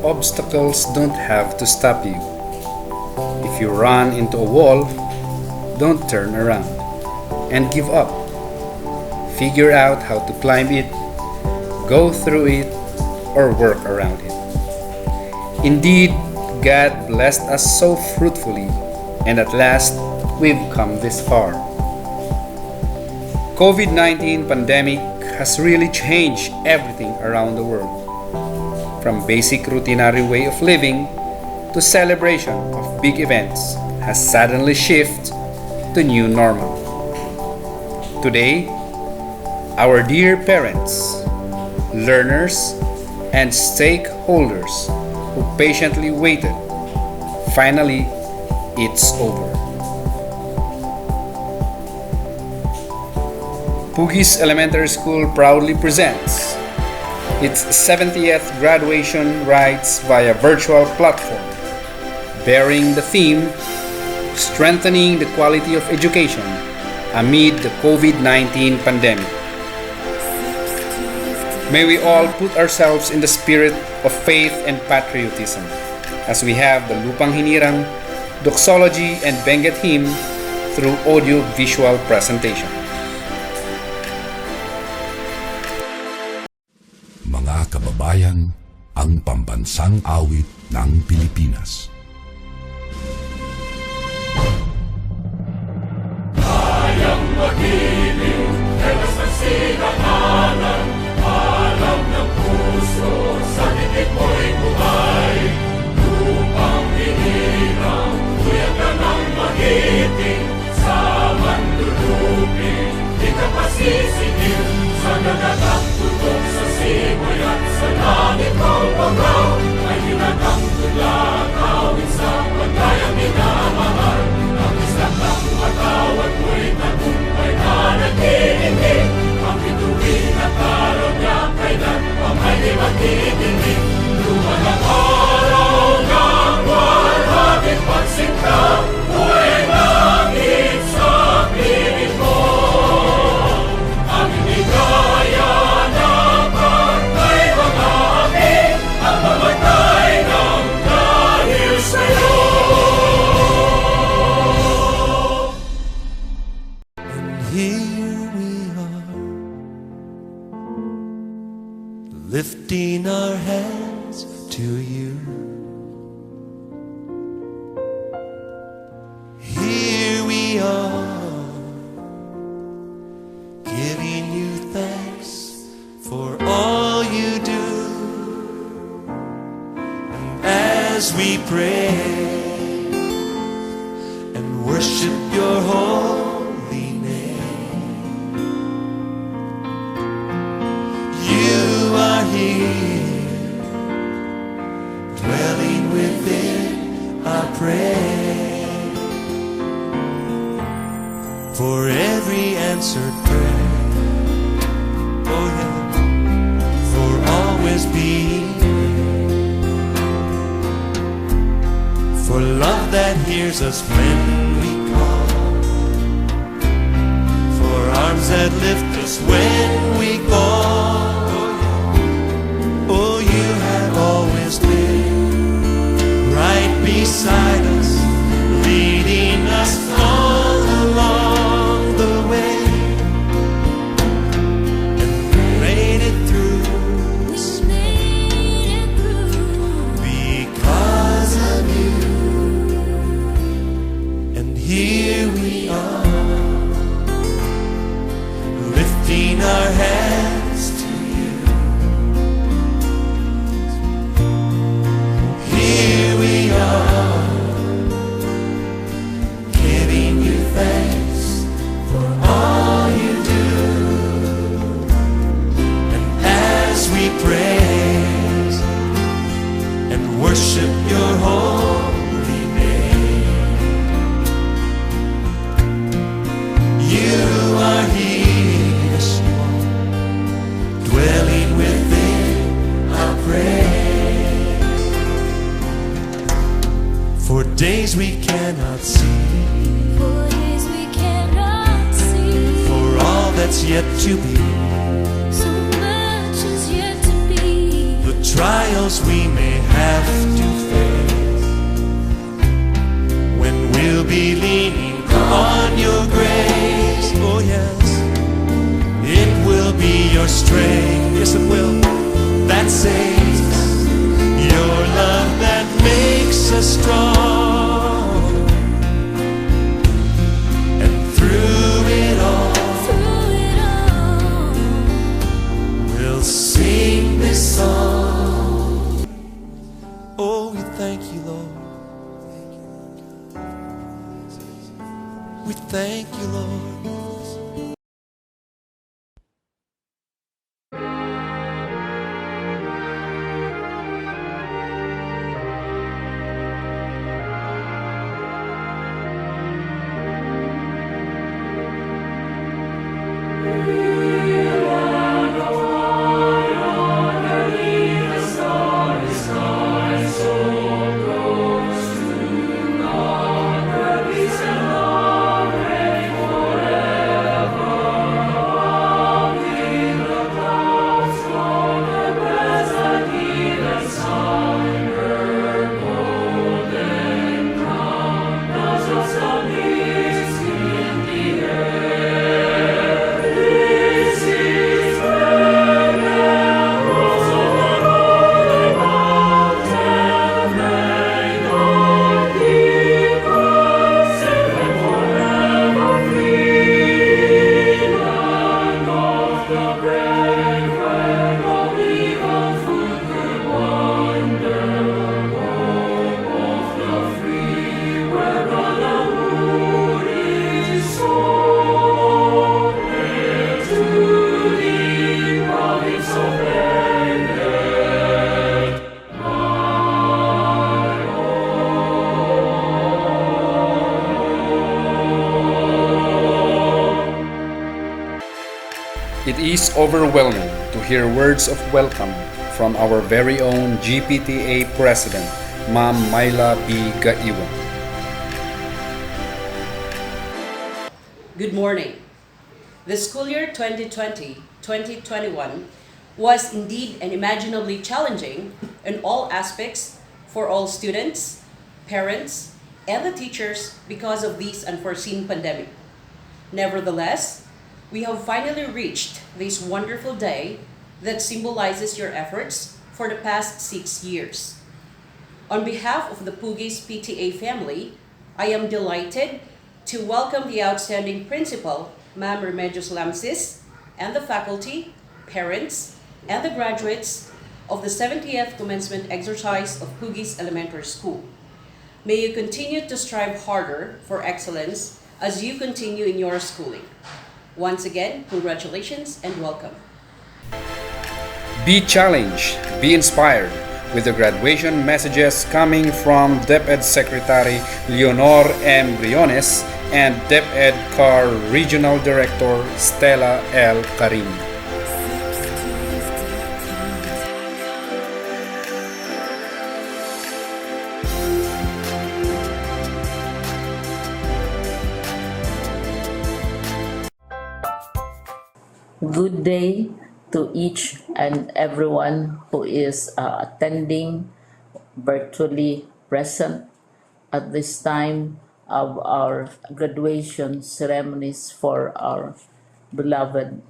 obstacles don't have to stop you. If you run into a wall, don't turn around and give up. Figure out how to climb it, go through it, or work around it. Indeed, God blessed us so fruitfully, and at last, we've come this far. COVID-19 pandemic has really changed everything around the world. From basic routinary way of living to celebration of big events has suddenly shifted to new normal. Today, our dear parents, learners, and stakeholders who patiently waited, finally, it's over. PUGUIS Elementary School proudly presents its 70th graduation rites via virtual platform, bearing the theme Strengthening the Quality of Education amid the COVID-19 pandemic. May we all put ourselves in the spirit of faith and patriotism as we have the Lupang Hinirang, Doxology, and Benguet hymn through audio-visual presentation. Mga kababayan, ang pambansang awit ng Pilipinas. Kayang magiliw, helas ng sinakanan, alam ng puso, sa titik mo'y buhay. Lupang hinirang, tuyag ka ng magiting, sa manlulupin, di ka pasisingil, sa nagatang tutok sa simoy at sa langit mong pagaw, ay hinatang tula, kawin sa pagkayang minamahal. Ang isang ng matawad mo'y tagumpay na nag-iindig, ang bituin at araw niya kailan pang ay di magtitingin. Luman ang araw ng walhagit pagsinta, buhay langit sa piling mo. Ang hindi kaya na pagkay mga aking, ang mamatay ng dahil sa'yo. Here we are, lifting our hands to you. Here we are, giving you thanks for all you do. And as we pray and worship your holy name, you are here, dwelling within our prayer. For every answered prayer, oh yeah, for always being here, for love that hears us when we call, for arms that lift us when we fall. Oh, you have always been right beside us, leading us all along the way, and we made it through because of you. And here we are, lifting our hands to you. Here we are, giving you thanks for all you do. And as we praise and worship your holy name, you are here, dwelling within our praise. For days we cannot see, for all that's yet to be, So much is yet to be. the trials we may have to face, when we'll be leaning on your grace. Oh yes, it will be your strength, yes it will, that saves, your love that makes us strong. And through it all, we'll sing this song. Oh, we thank you, Lord. We thank you, Lord. It is overwhelming to hear words of welcome from our very own GPTA President, Ma'am Myla B. Gaiwan. Good morning. The school year 2020-2021 was indeed unimaginably challenging in all aspects for all students, parents, and the teachers because of this unforeseen pandemic. Nevertheless, we have finally reached this wonderful day that symbolizes your efforts for the past 6 years. On behalf of the PUGIS PTA family, I am delighted to welcome the outstanding principal, Ma'am Remedios Lamsis, and the faculty, parents, and the graduates of the 70th commencement exercise of PUGIS Elementary School. May you continue to strive harder for excellence as you continue in your schooling. Once again, congratulations and welcome. Be challenged, be inspired with the graduation messages coming from DepEd Secretary Leonor M. Briones and DepEd CAR Regional Director Stella L. Karim. Good day to each and everyone who is attending virtually present at this time of our graduation ceremonies for our beloved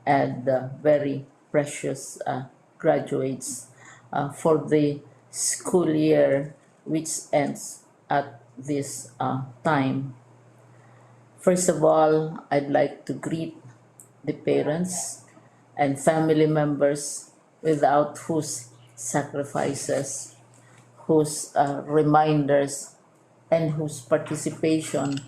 and very precious graduates for the school year which ends at this time. First of all, I'd like to greet the parents and family members without whose sacrifices, whose reminders, and whose participation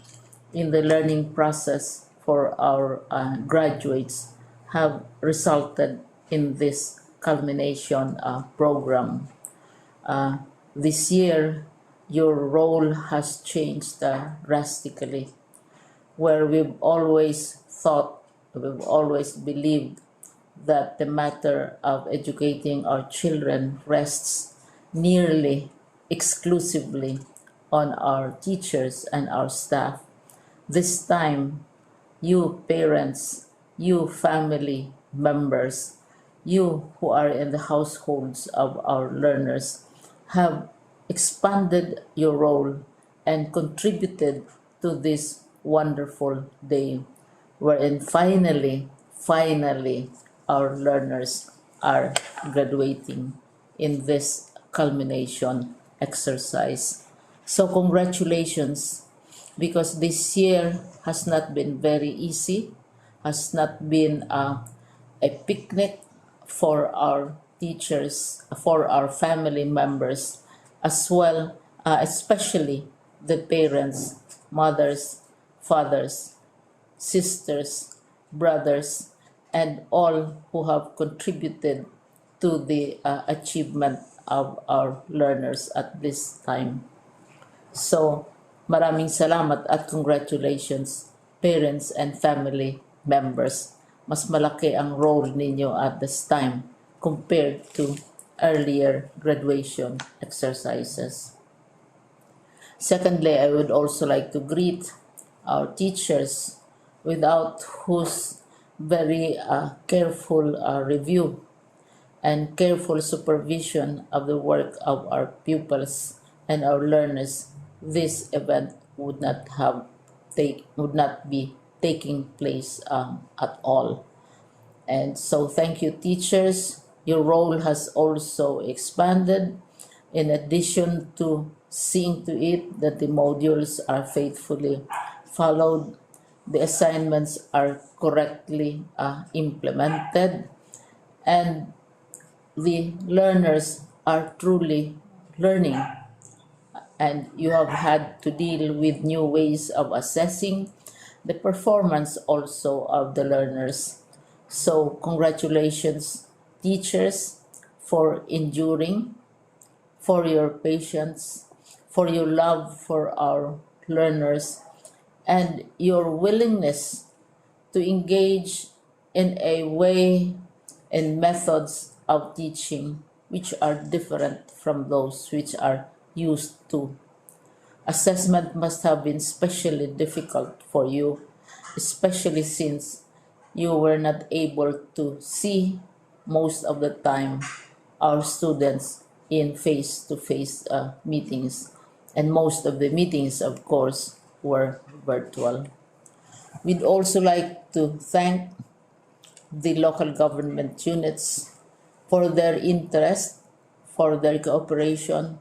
in the learning process for our graduates have resulted in this culmination program. This year, your role has changed drastically, where we've always believed that the matter of educating our children rests nearly exclusively on our teachers and our staff. This time, you parents, you family members, you who are in the households of our learners have expanded your role and contributed to this wonderful day, wherein finally, our learners are graduating in this culmination exercise. So, congratulations, because this year has not been very easy, has not been a picnic for our teachers, for our family members, as well, especially the parents, mothers, fathers, sisters, brothers, and all who have contributed to the achievement of our learners at this time. So, maraming salamat at congratulations, parents and family members. Mas malaki ang role ninyo at this time compared to earlier graduation exercises. Secondly, I would also like to greet our teachers, without whose very careful review and careful supervision of the work of our pupils and our learners, this event would would not be taking place at all. And so, thank you, teachers. Your role has also expanded. In addition to seeing to it that the modules are faithfully followed, the assignments are correctly implemented, and the learners are truly learning, and you have had to deal with new ways of assessing the performance also of the learners. So, congratulations, teachers, for enduring, for your patience, for your love for our learners, and your willingness to engage in a way and methods of teaching which are different from those which are used to. Assessment must have been especially difficult for you, especially since you were not able to see most of the time our students in face-to-face meetings, and most of the meetings, of course, were virtual. We'd also like to thank the local government units for their interest, for their cooperation,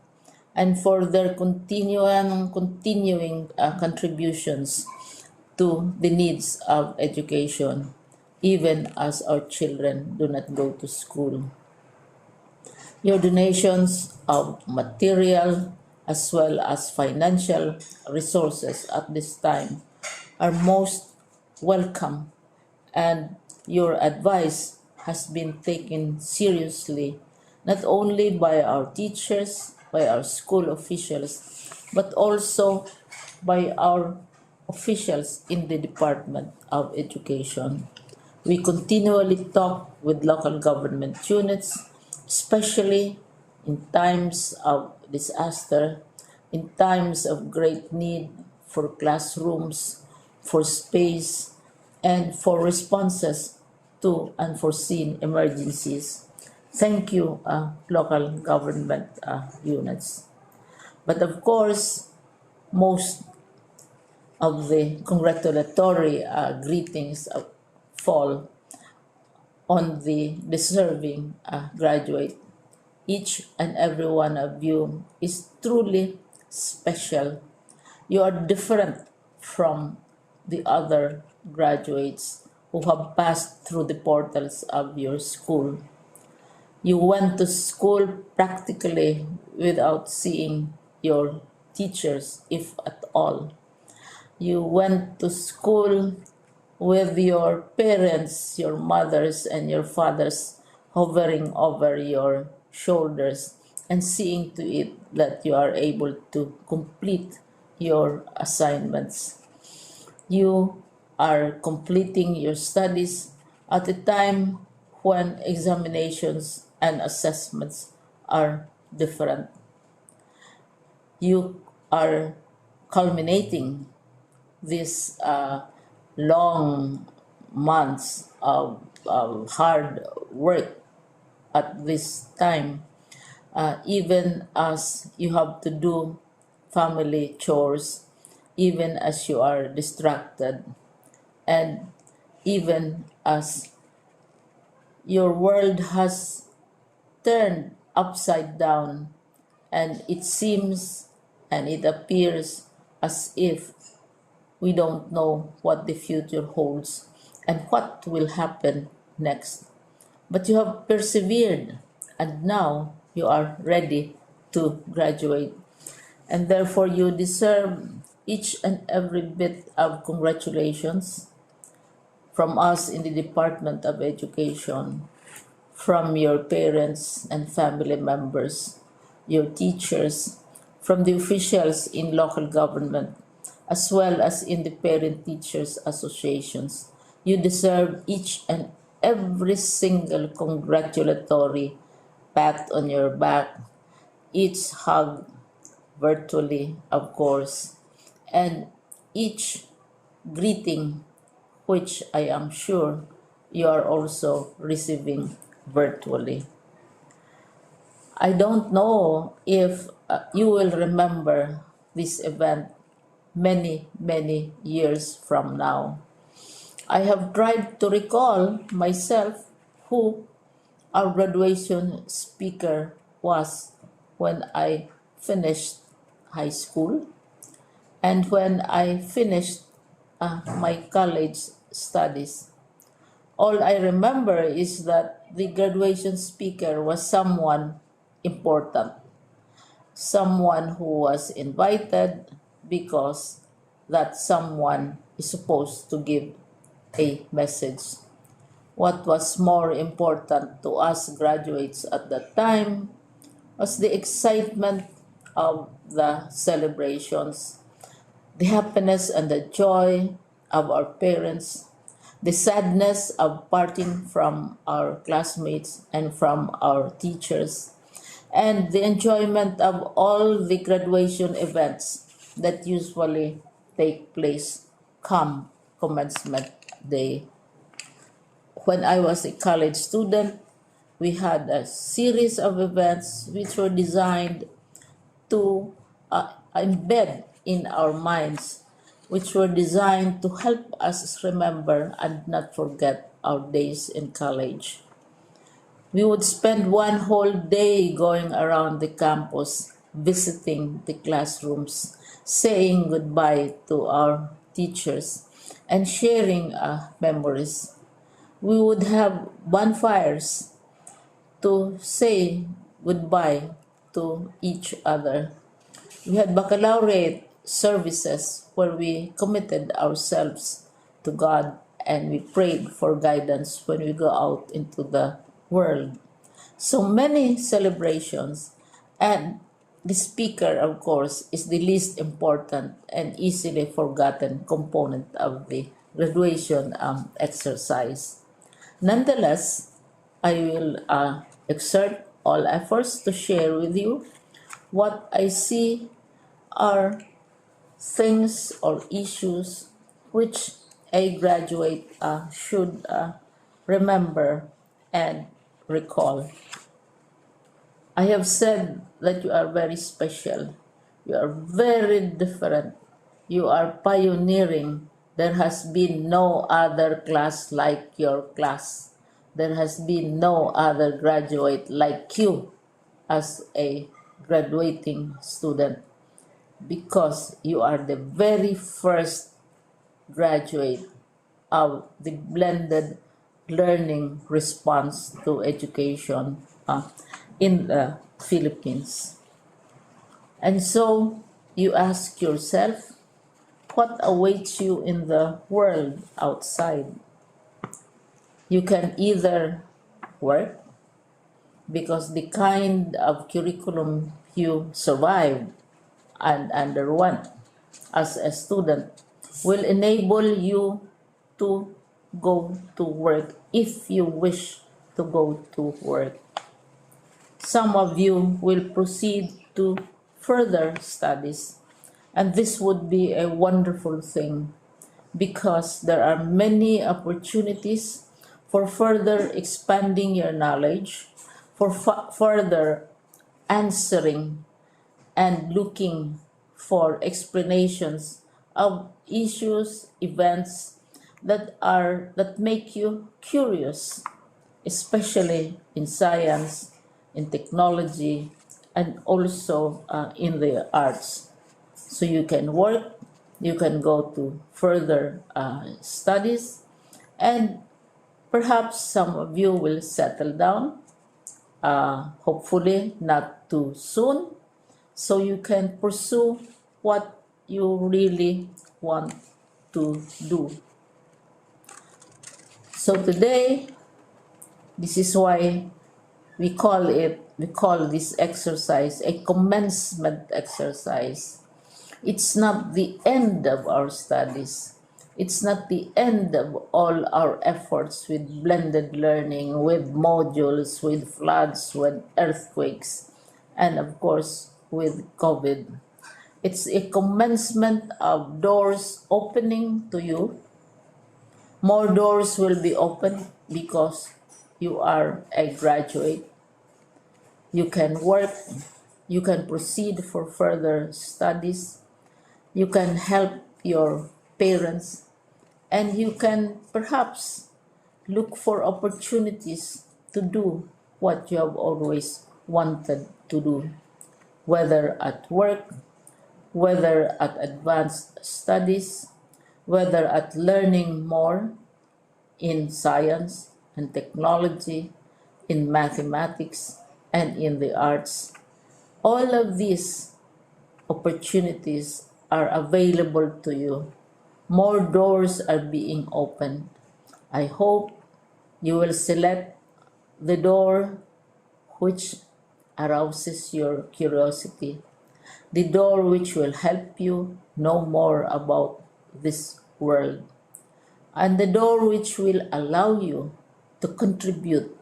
and for their continuing contributions to the needs of education, even as our children do not go to school. Your donations of material as well as financial resources at this time are most welcome, and your advice has been taken seriously not only by our teachers, by our school officials, but also by our officials in the Department of Education. We continually talk with local government units, especially in times of disaster, in times of great need for classrooms, for space, and for responses to unforeseen emergencies. Thank you, local government units. But of course, most of the congratulatory greetings fall on the deserving graduate. Each and every one of you is truly special. You are different from the other graduates who have passed through the portals of your school. You went to school practically without seeing your teachers, if at all. You went to school with your parents, your mothers, and your fathers hovering over your shoulders and seeing to it that you are able to complete your assignments. You are completing your studies at a time when examinations and assessments are different. You are culminating these long months of hard work at this time even as you have to do family chores, even as you are distracted, and even as your world has turned upside down, and it seems and it appears as if we don't know what the future holds and what will happen next. But you have persevered, and now you are ready to graduate. And therefore, you deserve each and every bit of congratulations from us in the Department of Education, from your parents and family members, your teachers, from the officials in local government, as well as in the parent teachers associations. You deserve each and every single congratulatory pat on your back, each hug virtually, of course, and each greeting, which I am sure you are also receiving virtually. I don't know if you will remember this event many, many years from now. I have tried to recall myself who our graduation speaker was when I finished high school and when I finished my college studies. All I remember is that the graduation speaker was someone important, someone who was invited because that someone is supposed to give a message. What was more important to us graduates at that time was the excitement of the celebrations, the happiness and the joy of our parents, the sadness of parting from our classmates and from our teachers, and the enjoyment of all the graduation events that usually take place come commencement day. When I was a college student, we had a series of events which were designed to embed in our minds, which were designed to help us remember and not forget our days in college. We would spend one whole day going around the campus, visiting the classrooms, saying goodbye to our teachers, and sharing memories. We would have bonfires to say goodbye to each other. We had baccalaureate services where we committed ourselves to God and we prayed for guidance when we go out into the world. So many celebrations, and the speaker, of course, is the least important and easily forgotten component of the graduation exercise. Nonetheless, I will exert all efforts to share with you what I see are things or issues which a graduate should remember and recall. I have said that you are very special. You are very different. You are pioneering. There has been no other class like your class. There has been no other graduate like you as a graduating student because you are the very first graduate of the blended learning response to education in the Philippines. And so you ask yourself, what awaits you in the world outside? You can either work because the kind of curriculum you survived and underwent as a student will enable you to go to work if you wish to go to work. Some of you will proceed to further studies, and this would be a wonderful thing because there are many opportunities for further expanding your knowledge, for further answering and looking for explanations of issues, events that make you curious, especially in science, in technology, and also in the arts. So you can work, you can go to further studies, and perhaps some of you will settle down, hopefully not too soon, so you can pursue what you really want to do. So today, this is why we call this exercise a commencement exercise. It's not the end of our studies. It's not the end of all our efforts with blended learning, with modules, with floods, with earthquakes, and of course with COVID. It's a commencement of doors opening to you. More doors will be opened because you are a graduate. You can work, you can proceed for further studies, you can help your parents, and you can perhaps look for opportunities to do what you have always wanted to do, whether at work, whether at advanced studies, whether at learning more in science and technology, in mathematics, and in the arts. All of these opportunities are available to you. More doors are being opened. I hope you will select the door which arouses your curiosity, the door which will help you know more about this world, and the door which will allow you to contribute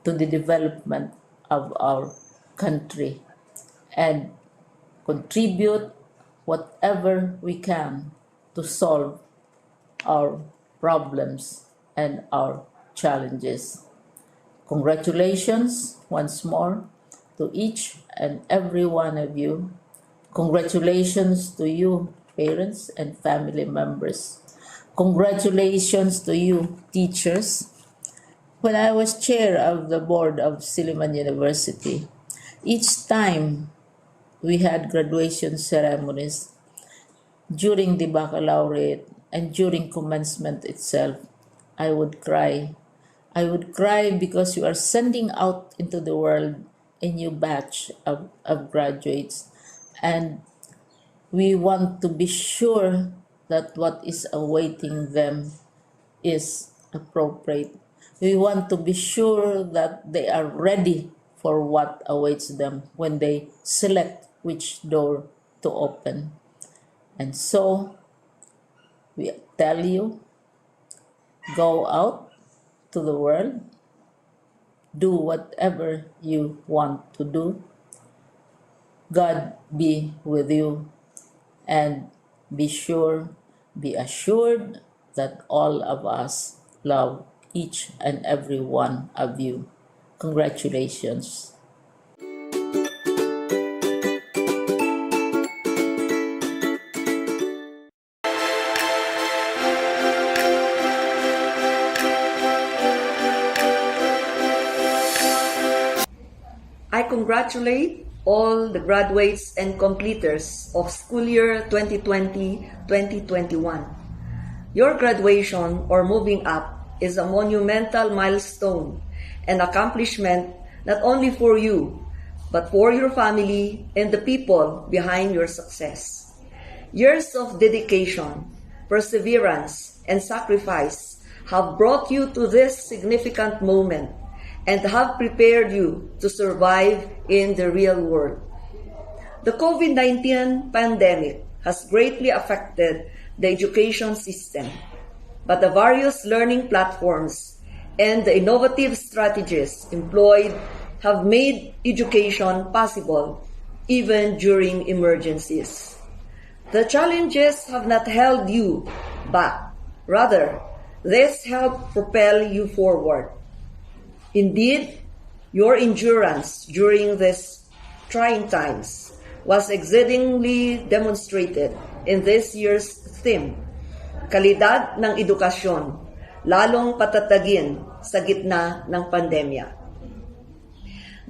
to the development of our country and contribute whatever we can to solve our problems and our challenges. Congratulations once more to each and every one of you. Congratulations to you, parents and family members. Congratulations to you, teachers. When I was chair of the board of Silliman University, each time we had graduation ceremonies during the baccalaureate and during commencement itself, I would cry. I would cry because you are sending out into the world a new batch of graduates, and we want to be sure that what is awaiting them is appropriate. We want to be sure that they are ready for what awaits them when they select which door to open. And so, we tell you, go out to the world, do whatever you want to do. God be with you, and be assured that all of us love each and every one of you. Congratulations. I congratulate all the graduates and completers of school year 2020-2021. Your graduation or moving up is a monumental milestone and accomplishment not only for you, but for your family and the people behind your success. Years of dedication, perseverance, and sacrifice have brought you to this significant moment and have prepared you to survive in the real world. The COVID-19 pandemic has greatly affected the education system, but the various learning platforms and the innovative strategies employed have made education possible even during emergencies. The challenges have not held you back. Rather, this helped propel you forward. Indeed, your endurance during this trying times was exceedingly demonstrated in this year's theme, Kalidad ng Edukasyon, lalong patatagin sa gitna ng pandemya.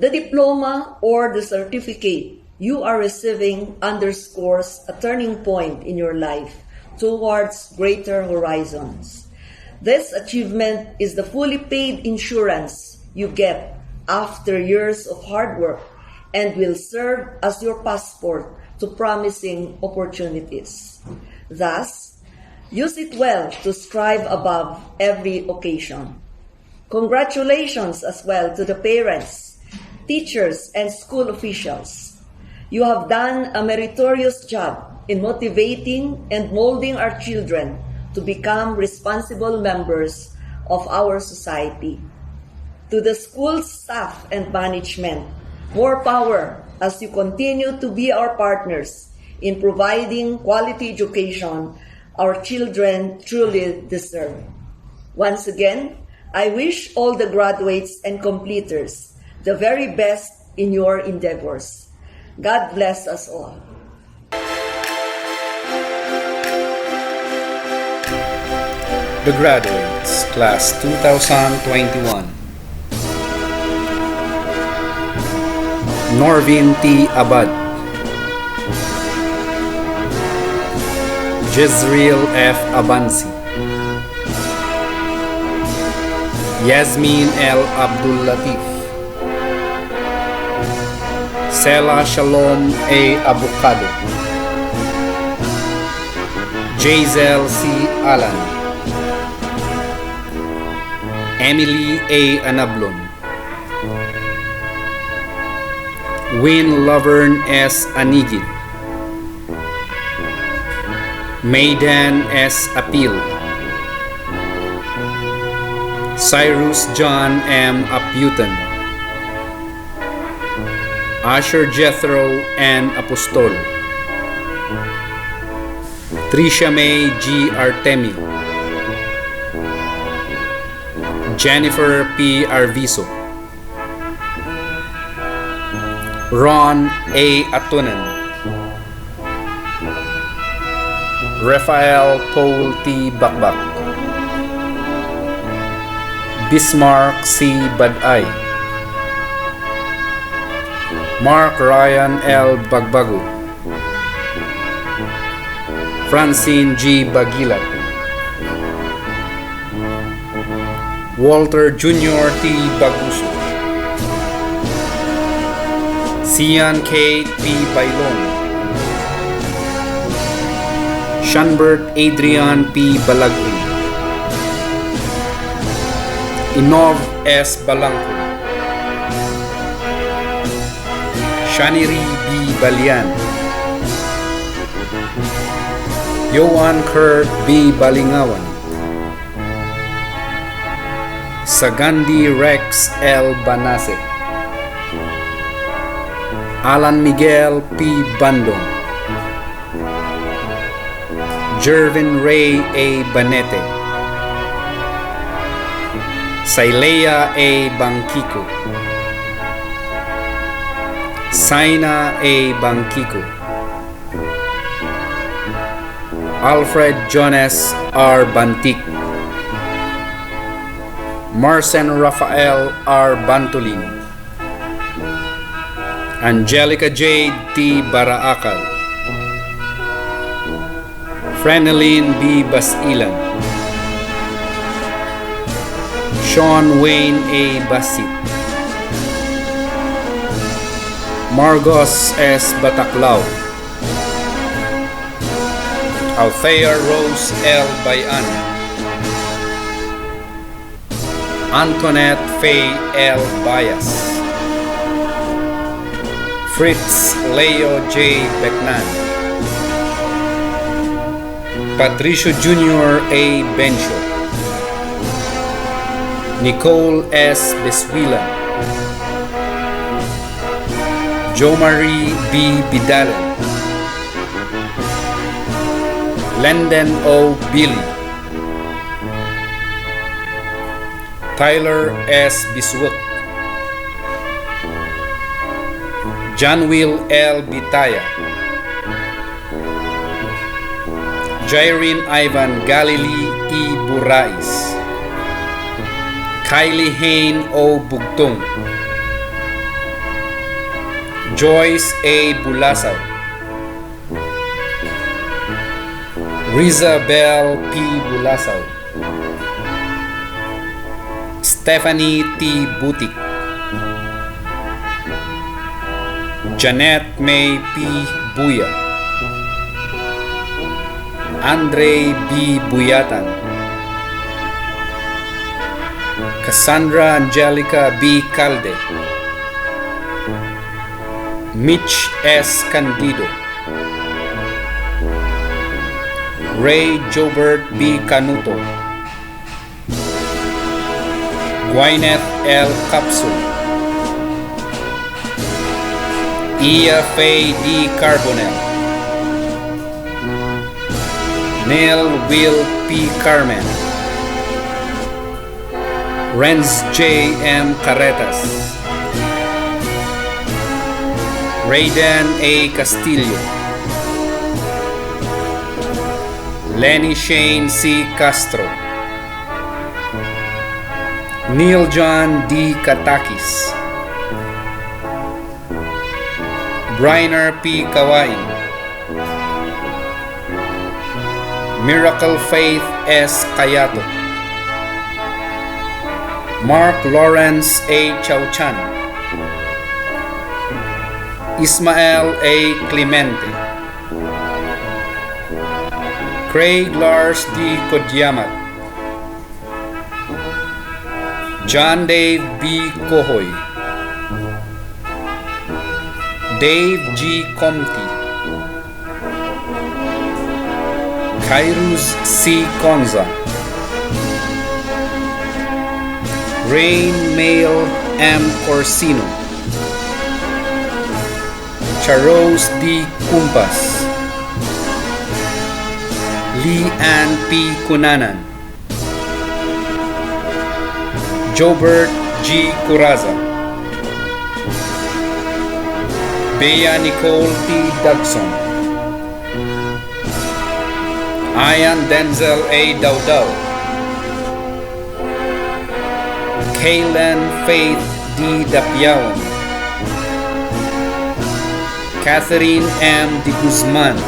The diploma or the certificate you are receiving underscores a turning point in your life towards greater horizons. This achievement is the fully paid insurance you get after years of hard work and will serve as your passport to promising opportunities. Thus, use it well to strive above every occasion. Congratulations as well to the parents, teachers, and school officials. You have done a meritorious job in motivating and molding our children to become responsible members of our society. To the school staff and management, more power as you continue to be our partners in providing quality education our children truly deserve. Once again, I wish all the graduates and completers the very best in your endeavors. God bless us all. The graduates, class 2021. Norvin T. Abad, Jezreel F. Abansi, Yasmin L. Abdul Latif, Sela Shalom A. Abukado, Jazel C. Alan, Emily A. Anablon, Win Laverne S. Anigid, Maydan S. Apil, Cyrus John M. Aputan, Asher Jethro N. Apostol, Tricia May G. Artemio, Jennifer P. Arviso, Ron A. Atunan, Rafael Paul T. Bakbak, Bismarck C. Baday, Mark Ryan L. Bagbago, Francine G. Bagilat, Walter Jr. T. Baguso, Sian K. P. Bailon, Shanbert Adrian P. Balagri, Inov S. Balangko, Shaniri B. Balian, Yohan Kurt B. Balingawan, Sagandi Rex L. Banase, Alan Miguel P. Bandon, Jervin Ray A. Banete, Sailea A. Bangkiko, Saina A. Bangkiko, Alfred Jonas R. Bantik, Marcen Rafael R. Bantolin, Angelica Jade T. Baraakal, Freneline B. Basilan, Sean Wayne A. Basit, Margos S. Bataklao, Althea Rose L. Bayan, Antoinette Faye L. Bayas, Fritz Leo J. Becnan, Patricio Jr. A. Bencho, Nicole S. Beswila, Jo Marie B. Bidalen, Lenden O. Billy, Tyler S. Biswak, John Will L. Bitaya, Jairine Ivan Galilee E. Burais, Kylie Hain O. Bugtong, Joyce A. Bulasaw, Riza Bell P. Bulasaw, Stephanie T. Butik, Janet May P. Buya, Andre B. Buyatan, Cassandra Angelica B. Calde, Mitch S. Candido, Ray Jobert B. Canuto, Gwyneth L. Capsul, Ia Faye D. Carbonell, Neil Will P. Carmen, Renz J. M. Carretas, Raiden A. Castillo, Lenny Shane C. Castro, Neil John D. Katakis, Briner P. Kawain, Miracle Faith S. Kayato, Mark Lawrence A. Chauchan, Ismael A. Clemente, Craig Lars D. Kodyamat, John Dave B. Kohoy, Dave G. Comti, Kairos C. Conza, Rain Mail M. Corsino, Charos D. Kumpas, Lee Ann P. Kunanan, Jobert G. Curaza, Bea Nicole T. Dagson, Ian Denzel A. Daudau, Kaylen Faith D. Dapiawan, Catherine M. De Guzman,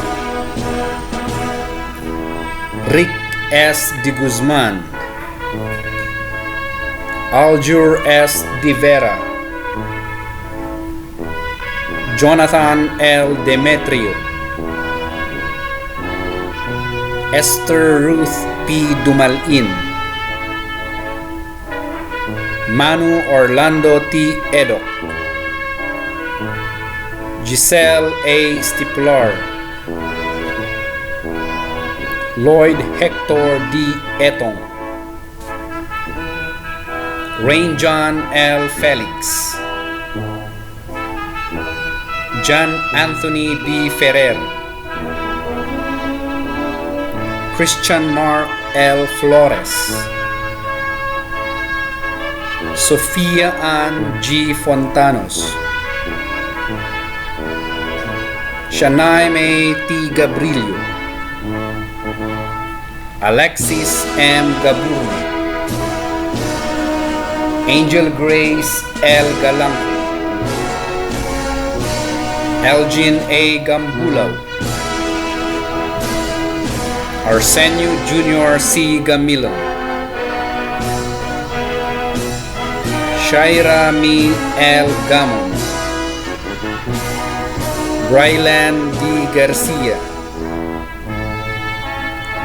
Rick S. De Guzman, Aljur S. De Vera, Jonathan L. Demetrio, Esther Ruth P. Dumalin, Manu Orlando T. Edok, Giselle A. Stiplar, Lloyd Hector D. Etong, Rain John L. Felix, John Anthony B. Ferrer, Christian Mark L. Flores, Sofia Ann G. Fontanos, Shanaime T. Gabrilio, Alexis M. Gaburno, Angel Grace L. Galanco, Elgin A. Gambulaw, Arsenio Jr. C. Gamilon, Shaira Mi L. Gamon, Brylan D. Garcia,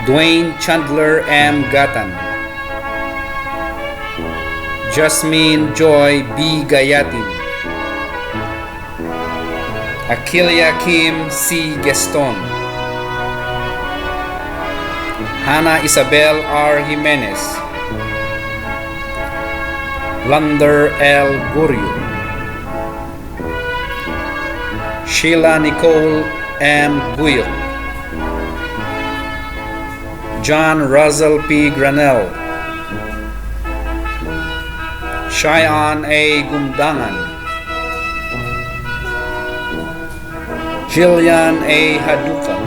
Dwayne Chandler M. Gatan, Jasmine Joy B. Gayatin, Akilia Kim C. Gaston, Hannah Isabel R. Jimenez, Lander L. Gurio, Sheila Nicole M. Guil, John Russell P. Granel, Cheyenne A. Gumdangan, Jillian A. Haduka,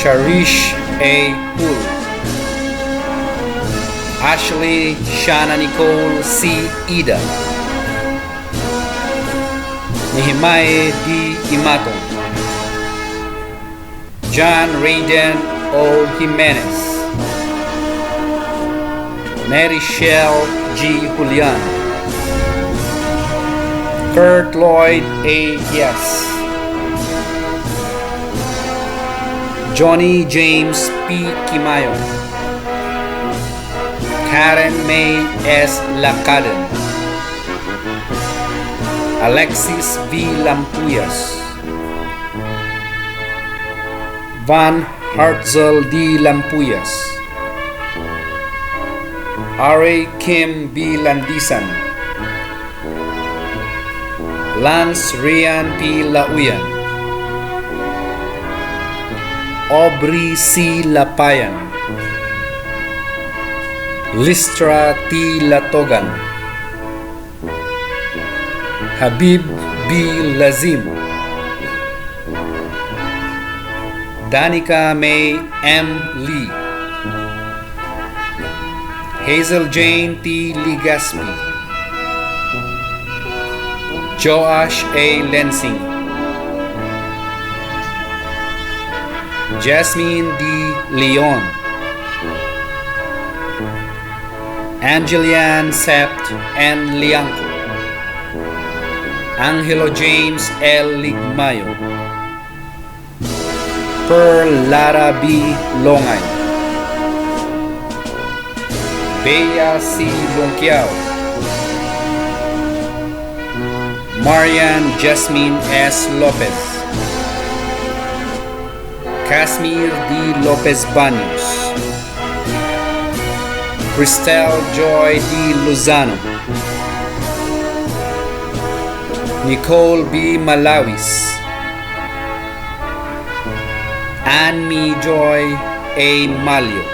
Charish A. Hull, Ashley Shana Nicole C. Ida, Nehemiah D. Imaton, John Raiden O. Jimenez, Mary Shell G. Julian, Kurt Lloyd A. Yes, Johnny James P. Kimayo, Karen May S. Lacaden, Alexis V. Lampuyas, Van Hartzel D. Lampuyas, R.A. Kim B. Landisan, Lance Rian P. Lauyan, Aubrey C. Lapayan, Listra T. Latogan, Habib B. Lazim, Danica May M. Lee, Hazel Jane T. Ligaspi, Joash A. Lensing, Jasmine D. Leon, Angelian Sept N. Lianco, Angelo James L. Ligmayo, Pearl Lara B. Longay, Bea C. Longkiao, Marian Jasmine S. Lopez, Casimir D. Lopez Baños, Cristel Joy D. Lozano, Nicole B. Malawis, Anne Joy A. Malio,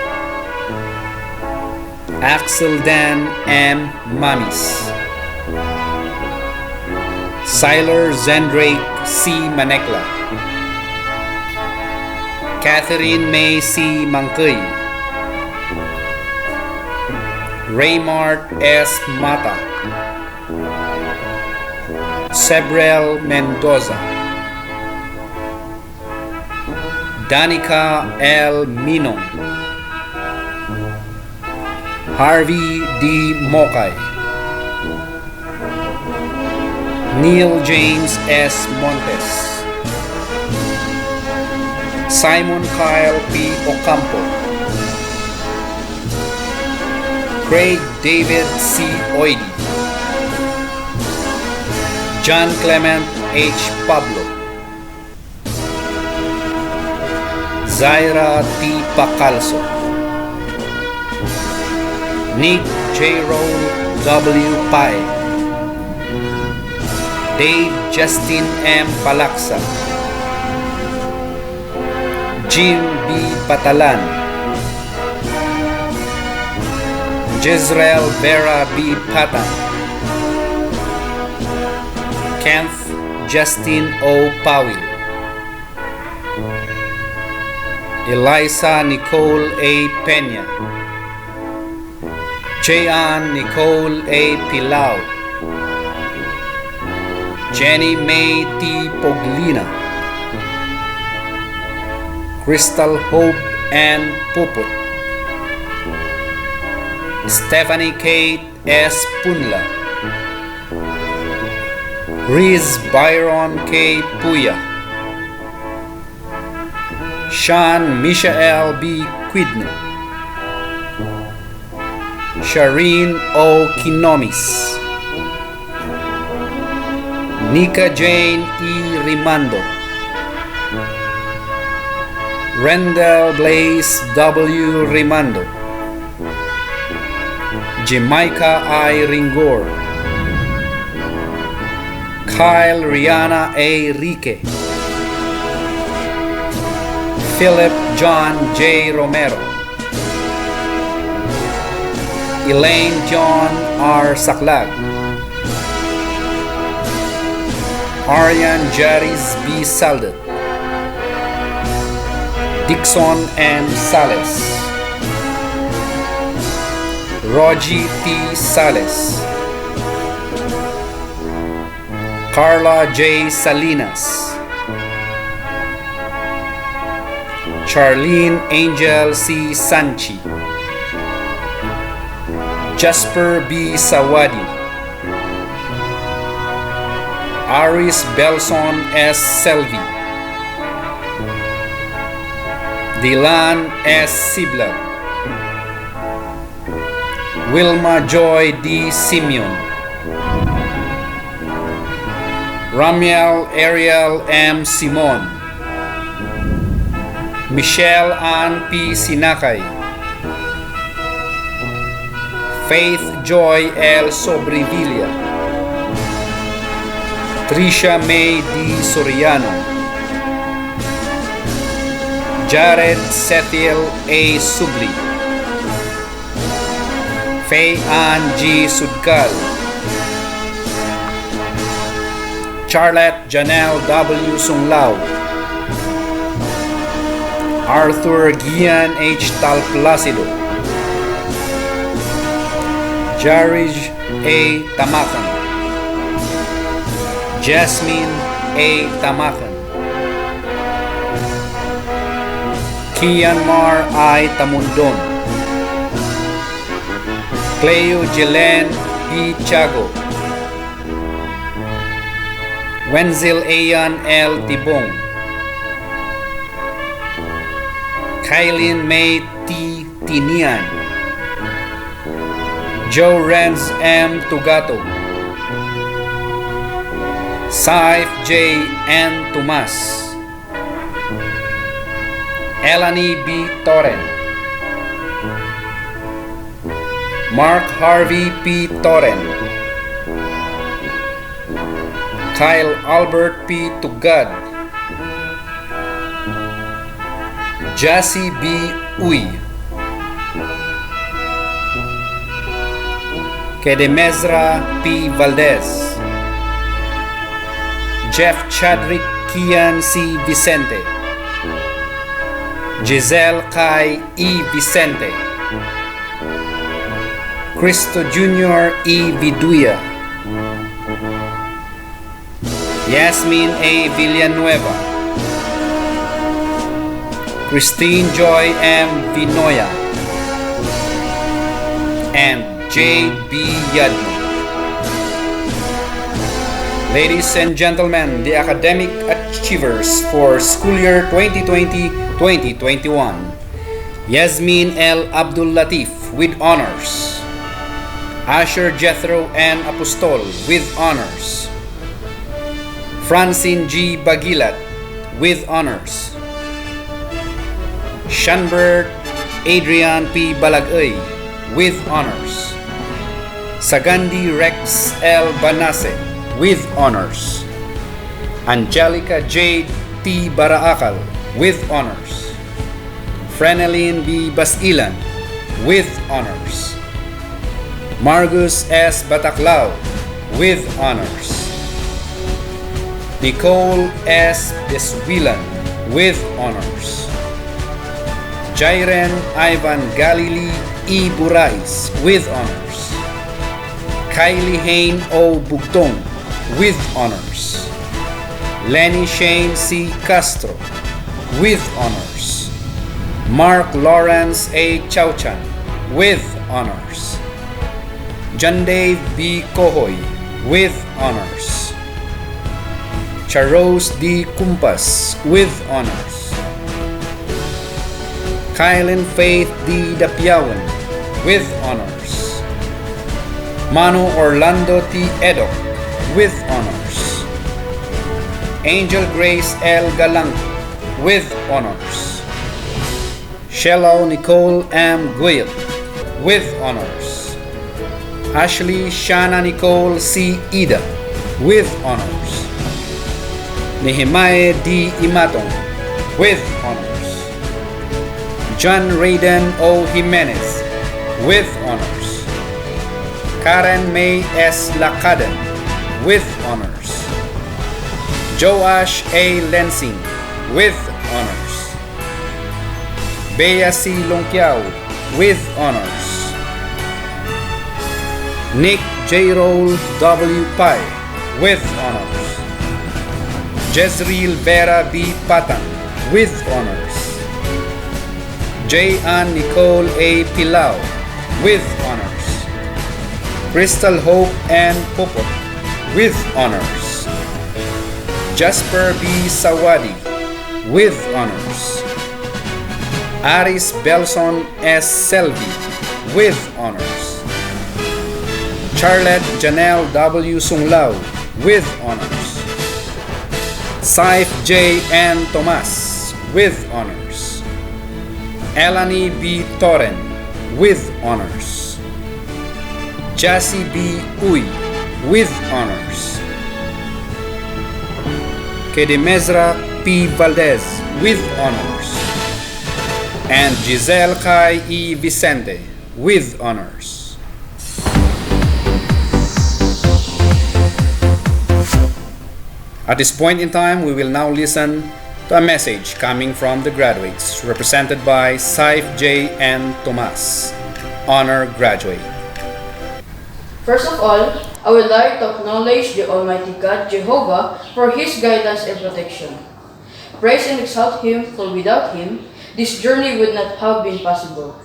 Axel Dan M. Mamis, Siler Zendrake C. Manekla, Catherine May C. Mangkay, Raymart S. Mata, Sebrel Mendoza, Danica L. Minong, Harvey D. Mokay, Neil James S. Montes, Simon Kyle P. Ocampo, Craig David C. Oidi, John Clement H. Pablo, Zaira T. Pacalso, Nick J. Roll W. Pai, Dave Justin M. Palaksa, Jim B. Patalan, Jezreel Vera B. Patan, Kenneth Justin O. Powell, Eliza Nicole A. Peña, Jayan Nicole A. Pilau, Jenny May T. Poglina, Crystal Hope and Puput, Stephanie Kate S. Punla, Riz Byron K. Puya, Sean Mishael B. Quidno, Shireen O. Kinomis, Nika Jane E. Rimando, Rendell Blaze W. Rimando, Jamaica I. Ringor, Kyle Rihanna A. Rique, Philip John J. Romero, Elaine John R. Saklag, Aryan Jaris B. Saldet, Dixon M. Sales, Rogie T. Sales, Carla J. Salinas, Charlene Angel C. Sanchi, Jasper B. Sawadi, Aris Belson S. Selvi, Dylan S. Sibla, Wilma Joy D. Simeon, Ramiel Ariel M. Simon, Michelle Ann P. Sinakay, Faith Joy L. Sobrevilla, Tricia May D. Soriano, Jared Sethiel A. Subli, Faye Ann G. Sudkal, Charlotte Janelle W. Sunglao, Arthur Gian H. Talplacido, Jarij A. Tamakan, Jasmine A. Tamakan, Kianmar I. Tamundon, Cleo Jelen B. Chago, Wenzil Ayan L. Tibong, Kailin May T. Tinian, Joe Renz M. Tugato, Saif J. N. Tomas, Elanie B. Torren, Mark Harvey P. Torren, Kyle Albert P. Tugad, Jassy B. Uy, Kedemezra P. Valdez, Jeff Chadrick Kian C. Vicente, Giselle Kai E. Vicente, Cristo Jr. E. Viduya, Yasmin A. Villanueva, Christine Joy M. Vinoya, and Jade B. Yadno. Ladies and gentlemen, the academic achievers for school year 2020-2021. Yasmin L. Abdul Latif with honors. Asher Jethro N. Apostol with honors. Francine G. Bagilat with honors. Shanbert Adrian P. Balagay with honors. Sagandi Rex L. Banase with honors. Angelica J. T. Baraakal with honors. Freneline B. Basilan with honors. Margus S. Bataklao with honors. Nicole S. Deswilan with honors. Jairen Ivan Galili E. Burais with honors. Kylie Hain O. Bugtong with honors. Lenny Shane C. Castro with honors. Mark Lawrence A. Chauchan with honors. Jandave B. Kohoy with honors. Charos D. Kumpas with honors. Kylan Faith D. Dapiawan with honors. Mano Orlando T. Edok with honors. Angel Grace L. Galang with honors. Shello Nicole M. Guyat with honors. Ashley Shana Nicole C. Ida with honors. Nehemiah D. Imatong with honors. John Raiden O. Jimenez with honors. Karen May S. Lakadan with honors. Joash A. Lensing with honors. Bea C. Longkiao with honors. Nick J. Roll W. Pai with honors. Jezreel Vera B. Patan with honors. J. Ann Nicole A. Pilao with honors. Crystal Hope N. Popot with honors. Jasper B. Sawadi with honors. Aris Belson S. Selvi with honors. Charlotte Janelle W. Sunglao with honors. Saif J. N. Tomas with honors. Elani B. Toren with honors. Jassy B. Uy with honors. Kedemezra P. Valdez with honors. And Giselle Kai E. Vicente with honors. At this point in time, we will now listen to a message coming from the graduates, represented by Saif J. N. Tomas, honor graduate. First of all, I would like to acknowledge the Almighty God, Jehovah, for His guidance and protection. Praise and exalt Him, for without Him, this journey would not have been possible.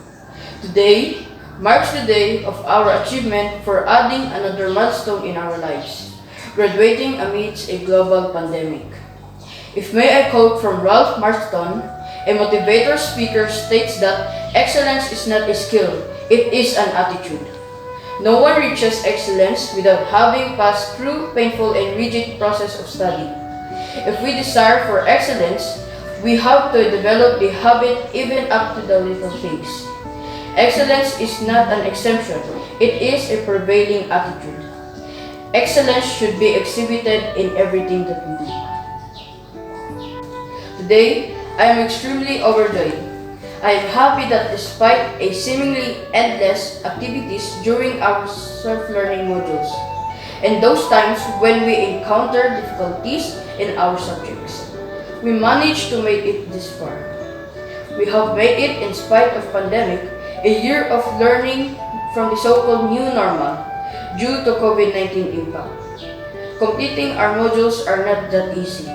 Today marks the day of our achievement for adding another milestone in our lives, graduating amidst a global pandemic. If may I quote from Ralph Marston, a motivator speaker states that excellence is not a skill, it is an attitude. No one reaches excellence without having passed through painful and rigid process of study. If we desire for excellence, we have to develop the habit even up to the little things. Excellence is not an exemption, it is a prevailing attitude. Excellence should be exhibited in everything that we do. Today, I am extremely overjoyed. I am happy that despite a seemingly endless activities during our self-learning modules, and those times when we encounter difficulties in our subjects, we managed to make it this far. We have made it in spite of pandemic, a year of learning from the so-called new normal due to COVID-19 impact. Completing our modules are not that easy.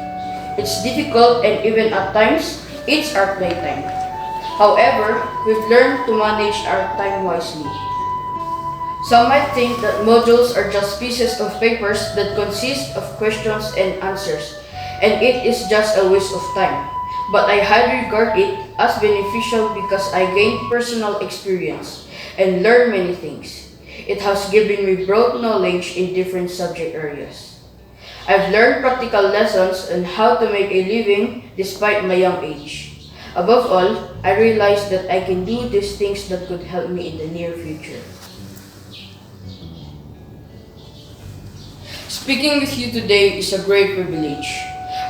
It's difficult and even at times, it's our playtime. However, we've learned to manage our time wisely. Some might think that modules are just pieces of papers that consist of questions and answers, and it is just a waste of time. But I highly regard it as beneficial because I gained personal experience and learned many things. It has given me broad knowledge in different subject areas. I've learned practical lessons on how to make a living despite my young age. Above all, I realized that I can do these things that could help me in the near future. Speaking with you today is a great privilege.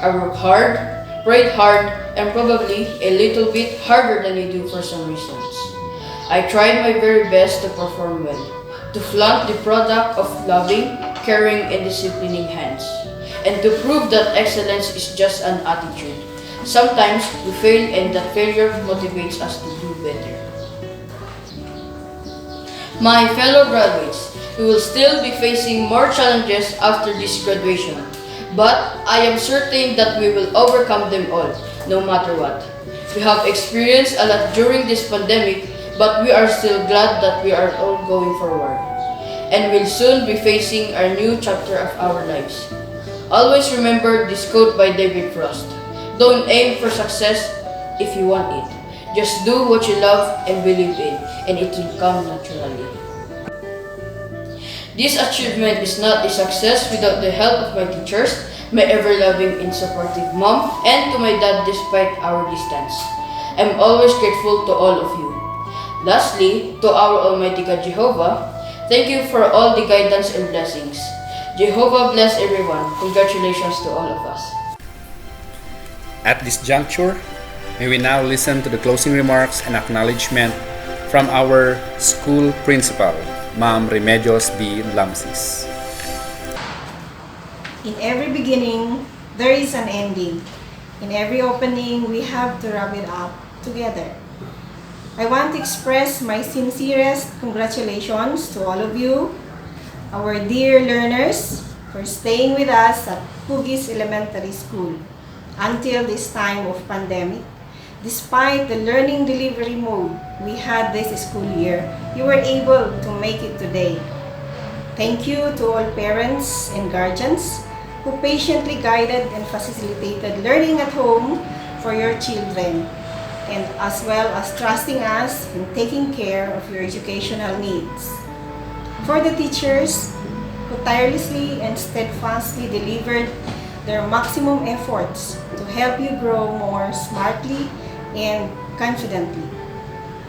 I work hard, prayed hard, and probably a little bit harder than I do for some reasons. I tried my very best to perform well, to flaunt the product of loving, caring, and disciplining hands, and to prove that excellence is just an attitude. Sometimes we fail and that failure motivates us to do better. My fellow graduates, we will still be facing more challenges after this graduation, but I am certain that we will overcome them all, no matter what. We have experienced a lot during this pandemic, but we are still glad that we are all going forward, and will soon be facing our new chapter of our lives. Always remember this quote by David Frost. Don't aim for success if you want it. Just do what you love and believe in, and it will come naturally. This achievement is not a success without the help of my teachers, my ever-loving and supportive mom, and to my dad despite our distance. I'm always grateful to all of you. Lastly, to our Almighty God Jehovah, thank you for all the guidance and blessings. Jehovah bless everyone. Congratulations to all of us. At this juncture, may we now listen to the closing remarks and acknowledgement from our school principal, Ma'am Remedios B. Lamsis. In every beginning, there is an ending. In every opening, we have to wrap it up together. I want to express my sincerest congratulations to all of you, our dear learners, for staying with us at PUGIS Elementary School until this time of pandemic. Despite the learning delivery mode we had this school year, you were able to make it today. Thank you to all parents and guardians who patiently guided and facilitated learning at home for your children, and as well as trusting us in taking care of your educational needs. For the teachers who tirelessly and steadfastly delivered their maximum efforts to help you grow more smartly and confidently.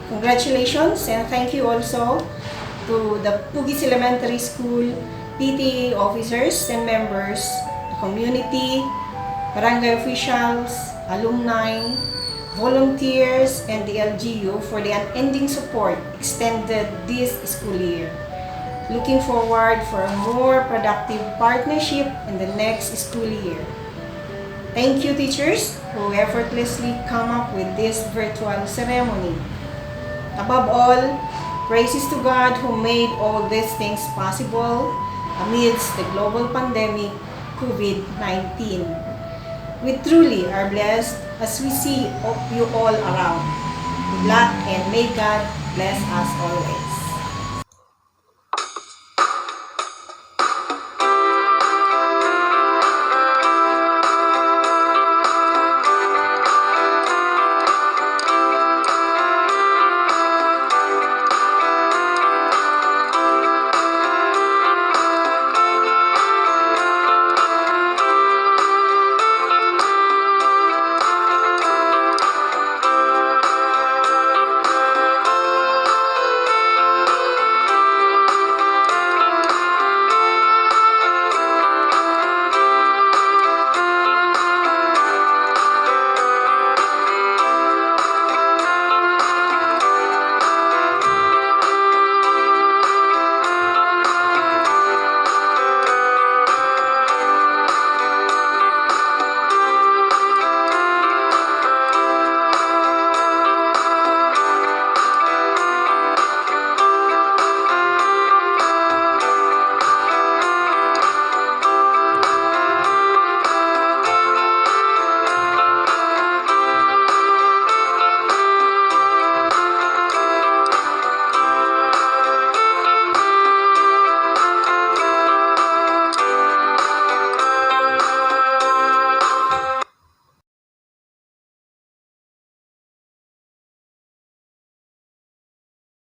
Congratulations, and thank you also to the PUGIS Elementary School PTA officers and members, the community, barangay officials, alumni, volunteers, and the LGU for the unending support extended this school year. Looking forward for a more productive partnership in the next school year. Thank you, teachers, who effortlessly come up with this virtual ceremony. Above all, praises to God who made all these things possible amidst the global pandemic, COVID-19. We truly are blessed as we see you all around. Good luck, and may God bless us always.